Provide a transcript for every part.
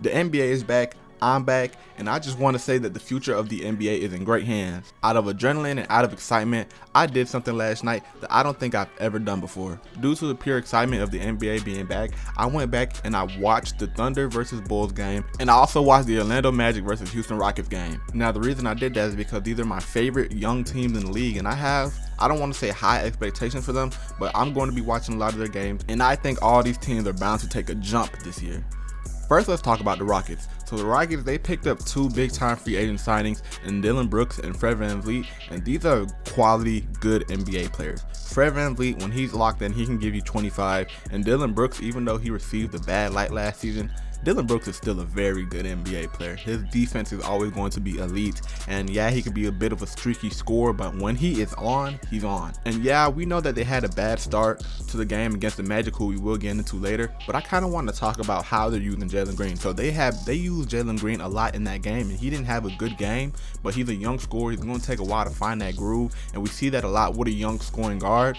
The NBA is back, I'm back, and I just want to say that the future of the NBA is in great hands. Out of adrenaline and out of excitement, I did something last night that I don't think I've ever done before. Due to the pure excitement of the NBA being back, I went back and I watched the Thunder versus Bulls game, and I also watched the Orlando Magic versus Houston Rockets game. Now, the reason I did that is because these are my favorite young teams in the league, and I don't want to say high expectations for them, but I'm going to be watching a lot of their games, and I think all these teams are bound to take a jump this year. First, let's talk about the Rockets. So the Rockets, they picked up two big-time free agent signings in Dillon Brooks and Fred VanVleet, and these are quality, good NBA players. Fred VanVleet, when he's locked in, he can give you 25, and Dillon Brooks, even though he received a bad light last season, Dillon Brooks is still a very good NBA player. His defense is always going to be elite, and yeah, he could be a bit of a streaky scorer, but when he is on, he's on. And yeah, we know that they had a bad start to the game against the Magic, who we will get into later, but I kind of want to talk about how they're using Jalen Green. So they use Jalen Green a lot in that game, and he didn't have a good game, but he's a young scorer. He's going to take a while to find that groove, and we see that a lot with a young scoring guard.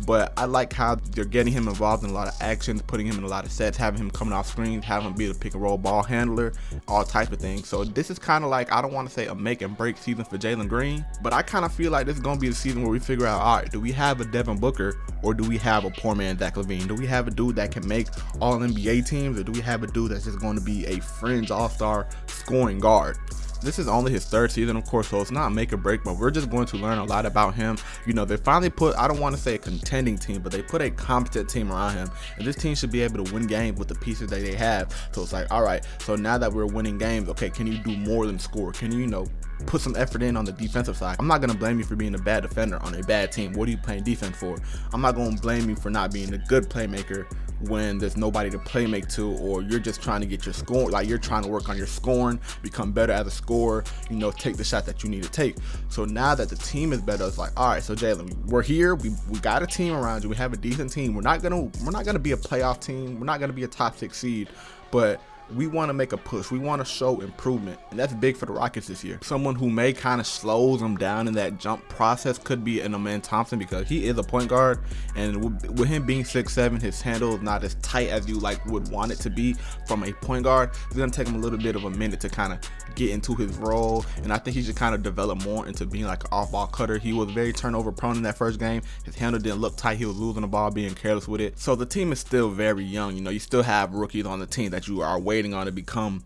But I like how they're getting him involved in a lot of actions, putting him in a lot of sets, having him coming off screens, having him be the pick and roll ball handler, all types of things. So this is kind of like, I don't want to say a make and break season for Jalen Green, but I kind of feel like this is going to be the season where we figure out, all right, do we have a Devin Booker or do we have a poor man Zach LaVine? Do we have a dude that can make all NBA teams, or do we have a dude that's just going to be a fringe all-star scoring guard? This is only his third season, of course, so it's not make or break, but we're just going to learn a lot about him. You know, they finally put, I don't want to say a contending team, but they put a competent team around him, and this team should be able to win games with the pieces that they have. So it's like, all right, so now that we're winning games, okay, can you do more than score? Can you, put some effort in on the defensive side? I'm not going to blame you for being a bad defender on a bad team. What are you playing defense for? I'm not going to blame you for not being a good playmaker when there's nobody to play make to, or you're just trying to get your score, like you're trying to work on your scoring, become better as a scorer, take the shot that you need to take. So now that the team is better, it's like, all right, so Jalen, we're here, we got a team around you, we have a decent team. We're not gonna be a playoff team, we're not gonna be a top 6 seed, but we want to make a push. We want to show improvement, and that's big for the Rockets this year. Someone who may kind of slows them down in that jump process could be an Amen Thompson, because he is a point guard, and with him being 6'7", his handle is not as tight as you would want it to be from a point guard. It's gonna take him a little bit of a minute to kind of get into his role, and I think he should kind of develop more into being like an off-ball cutter. He was very turnover prone in that first game. His handle didn't look tight. He was losing the ball, being careless with it. So the team is still very young. You still have rookies on the team that you are waiting on to become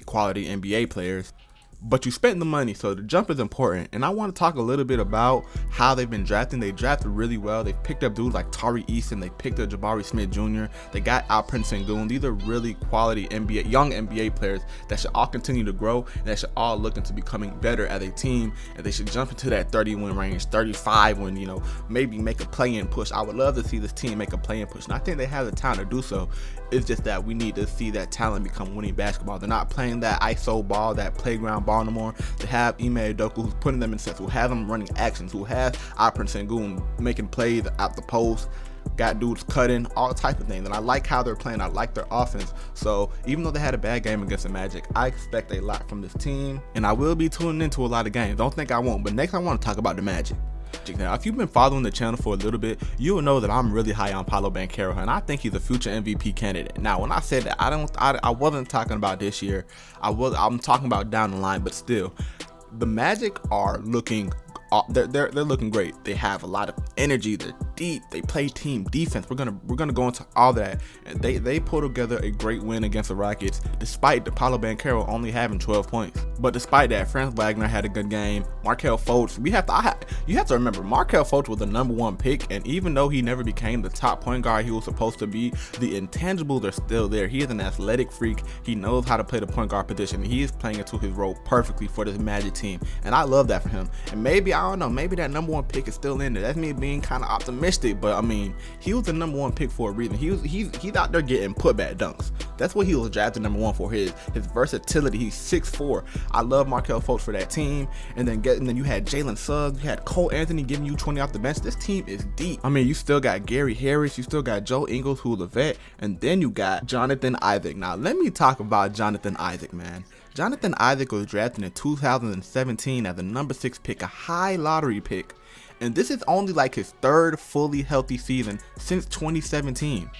quality NBA players, but you spent the money, so the jump is important. And I want to talk a little bit about how they've been drafting. They drafted really well. They picked up dudes like Tari Eason. They picked up Jabari Smith Jr. They got Alperen Sengun. These are really quality young NBA players that should all continue to grow, and that should all look into becoming better as a team, and they should jump into that 30-win range, 35 win, maybe make a play-in push. I would love to see this team make a play-in push, and I think they have the talent to do so. It's just that we need to see that talent become winning basketball. They're not playing that ISO ball, that playground ball no more. They have Ime Udoka, who's putting them in sets, who have them running actions, who has Alperen Sengun making plays out the post, got dudes cutting, all type of things. And I like how they're playing. I like their offense. So even though they had a bad game against the Magic, I expect a lot from this team, and I will be tuning into a lot of games. Don't think I won't, but next I want to talk about the Magic. Now, if you've been following the channel for a little bit, you'll know that I'm really high on Paolo Banchero, and I think he's a future MVP candidate. Now, when I said that, I wasn't talking about this year. I'm talking about down the line, but still, the Magic are looking. They're looking great. They have a lot of energy. They're deep. They play team defense. We're gonna go into all that. And they pull together a great win against the Rockets, despite Paolo Banchero only having 12 points. But despite that, Franz Wagner had a good game. Markelle Fultz. You have to remember, Markelle Fultz was the #1 pick, and even though he never became the top point guard he was supposed to be, the intangibles are still there. He is an athletic freak. He knows how to play the point guard position. He is playing into his role perfectly for this Magic team, and I love that for him. And maybe, I don't know, maybe that #1 pick is still in there. That's me being kind of optimistic, but I mean, he was the #1 pick for a reason. He's out there getting putback dunks. That's what he was drafted #1 for. His versatility. He's 6'4". I love Markelle Fultz for that team. And then you had Jalen Suggs, you had Cole Anthony giving you 20 off the bench. This team is deep. I mean, you still got Gary Harris, you still got Joe Ingles, who's a vet, and then you got Jonathan Isaac. Now, let me talk about Jonathan Isaac, man. Jonathan Isaac was drafted in 2017 as a #6 pick, a high lottery pick. And this is only like his third fully healthy season since 2017.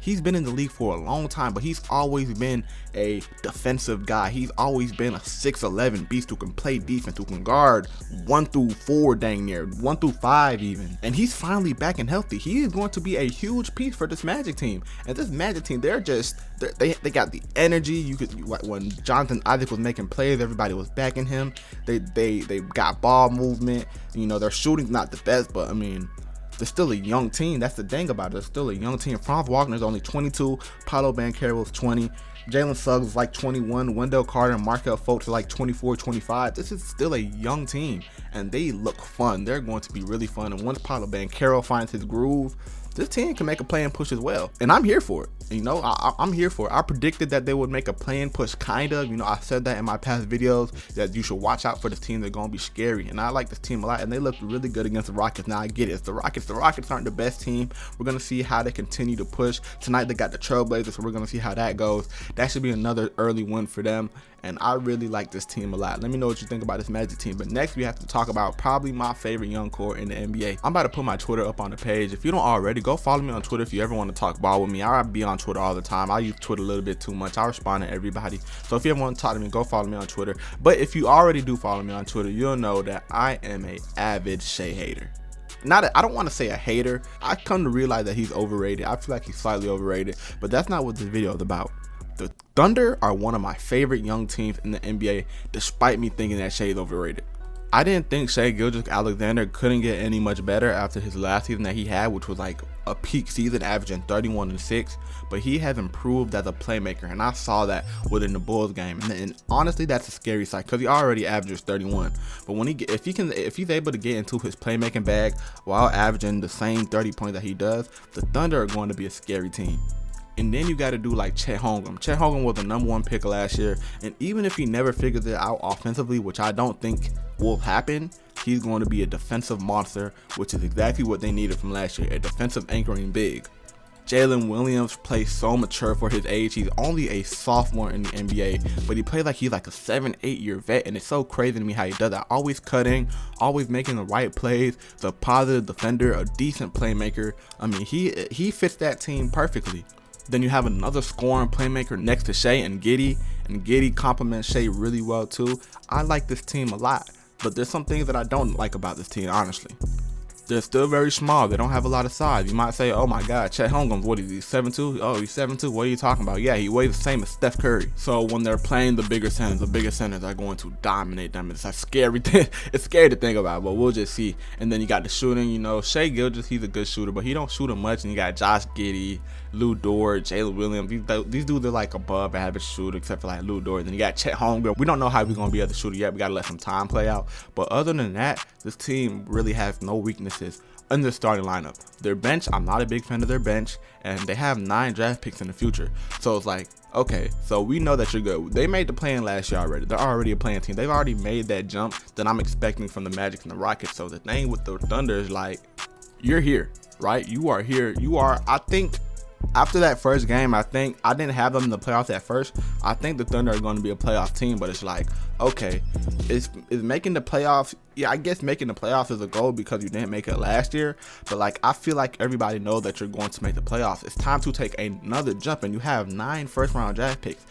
He's been in the league for a long time, but he's always been a defensive guy. He's always been a 6'11" beast who can play defense, who can guard 1 through 4 dang near, 1 through 5 even. And he's finally back and healthy. He is going to be a huge piece for this Magic team. And this Magic team, they got the energy. When Jonathan Isaac was making plays, everybody was backing him. They got ball movement. You know, their shooting's not the best, but I mean, they're still a young team. That's the thing about it. They're still a young team. Franz Wagner's only 22. Paolo Banchero's 20. Jalen Suggs is like 21. Wendell Carter and Markelle Fultz are like 24, 25. This is still a young team, and they look fun. They're going to be really fun. And once Paolo Banchero finds his groove, this team can make a play-in push as well. And I'm here for it. You know, I'm here for it. I predicted that they would make a play-in push, kind of. You know, I said that in my past videos, that you should watch out for this team. They're going to be scary. And I like this team a lot. And they looked really good against the Rockets. Now, I get it. It's the Rockets. The Rockets aren't the best team. We're going to see how they continue to push. Tonight, they got the Trailblazers, so we're going to see how that goes. That should be another early win for them. And I really like this team a lot. Let me know what you think about this Magic team. But next, we have to talk about probably my favorite young core in the NBA. I'm about to put my Twitter up on the page. If you don't already, go follow me on Twitter if you ever want to talk ball with me. I'll be on Twitter all the time. I use Twitter a little bit too much. I respond to everybody. So if you ever want to talk to me, go follow me on Twitter. But if you already do follow me on Twitter, you'll know that I am an avid Shai hater. I don't want to say a hater. I come to realize that he's overrated. I feel like he's slightly overrated. But that's not what this video is about. The Thunder are one of my favorite young teams in the NBA, despite me thinking that Shai is overrated. I didn't think Shai Gilgeous-Alexander couldn't get any much better after his last season that he had, which was like a peak season averaging 31 and 6, but he has improved as a playmaker, and I saw that within the Bulls game. And honestly, that's a scary sight because he already averages 31. But if he's able to get into his playmaking bag while averaging the same 30 points that he does, the Thunder are going to be a scary team. And then you got to do like Chet Holmgren. Chet Holmgren was the #1 pick last year, and even if he never figures it out offensively, which I don't think will happen, he's going to be a defensive monster, which is exactly what they needed from last year, a defensive anchoring big. Jalen Williams plays so mature for his age. He's only a sophomore in the NBA, but he plays like he's like a 7-8 year vet, and it's so crazy to me how he does that. Always cutting, always making the right plays, the positive defender, a decent playmaker. I mean, he fits that team perfectly. Then you have another scoring playmaker next to Shai and Giddey, and Giddey complements Shai really well too. I like this team a lot, but there's some things that I don't like about this team, honestly. They're still very small. They don't have a lot of size. You might say, oh my God, Chet Holmgren, what is he, 7'2"? Oh, he's 7'2"? What are you talking about? Yeah, he weighs the same as Steph Curry. So when they're playing the bigger centers are going to dominate them. It's a scary thing. It's scary to think about, but we'll just see. And then you got the shooting. You know, Shai Gilgeous, he's a good shooter, but he don't shoot him much. And you got Josh Giddey, Lou Dort, Jalen Williams. These dudes are like above average shooter, except for like Lou Dort. Then you got Chet Holmgren. We don't know how we're going to be able to shoot it yet. We got to let some time play out. But other than that, this team really has no weaknesses in the starting lineup. Their bench, I'm not a big fan of their bench, and they have 9 draft picks in the future. So it's like, okay, so we know that you're good. They made the play-in last year already. They're already a play-in team. They've already made that jump that I'm expecting from the Magic and the Rockets. So the thing with the Thunder is like, you're here, right? You are here. I think after that first game, I didn't have them in the playoffs at first. I think the Thunder are going to be a playoff team, but it's like, okay, is making the playoffs, yeah, I guess making the playoffs is a goal because you didn't make it last year, but like, I feel like everybody knows that you're going to make the playoffs. It's time to take another jump, and you have 9 first-round draft picks.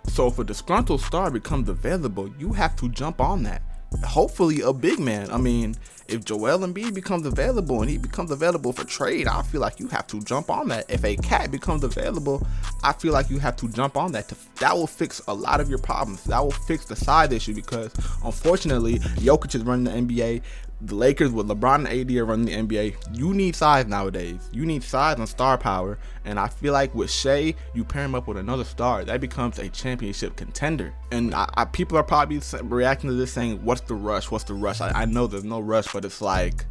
So if a disgruntled star becomes available, you have to jump on that. Hopefully a big man. I mean, if Joel Embiid becomes available and he becomes available for trade, I feel like you have to jump on that. If a cat becomes available, I feel like you have to jump on that. That will fix a lot of your problems. That will fix the size issue, because unfortunately, Jokic is running the NBA. The Lakers with LeBron and AD are running the NBA. You need size nowadays. You need size and star power. And I feel like with Shai, you pair him up with another star, that becomes a championship contender. And people are probably reacting to this saying, what's the rush? What's the rush? I know there's no rush, but it's like,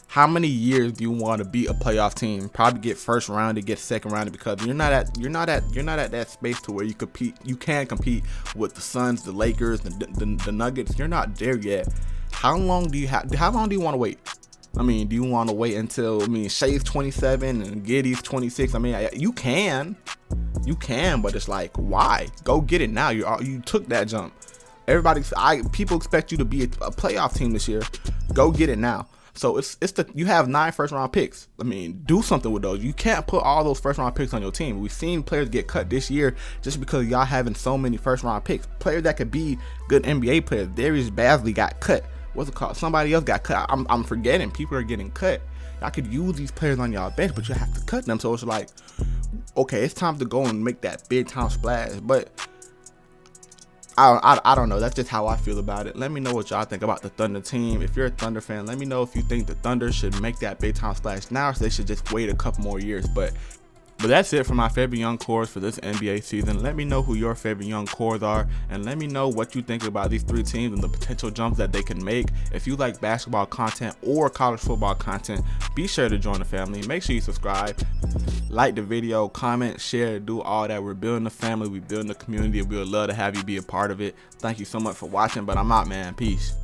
how many years do you want to be a playoff team? Probably get first rounded, get second rounded, because you're not at that space to where you can compete with the Suns, the Lakers, the Nuggets. You're not there yet. How long do you want to wait? I mean, do you want to wait until, Shai's 27 and Giddey's 26? I mean, you can, but it's like, why? Go get it now. You took that jump. People expect you to be a playoff team this year. Go get it now. So you have 9 first round picks. I mean, do something with those. You can't put all those first round picks on your team. We've seen players get cut this year just because y'all having so many first round picks. Players that could be good NBA players. Darius Bazley got cut. What's it called? Somebody else got cut. I'm forgetting. People are getting cut. Y'all could use these players on y'all bench, but you have to cut them. So it's like, okay, it's time to go and make that big time splash. But I don't know. That's just how I feel about it. Let me know what y'all think about the Thunder team. If you're a Thunder fan, let me know if you think the Thunder should make that big time splash now, or they should just wait a couple more years. But that's it for my favorite young cores for this NBA season. Let me know who your favorite young cores are, and let me know what you think about these 3 teams and the potential jumps that they can make. If you like basketball content or college football content, be sure to join the family. Make sure you subscribe, like the video, comment, share, do all that. We're building a family, we're building a community, and we would love to have you be a part of it. Thank you so much for watching, but I'm out, man. Peace.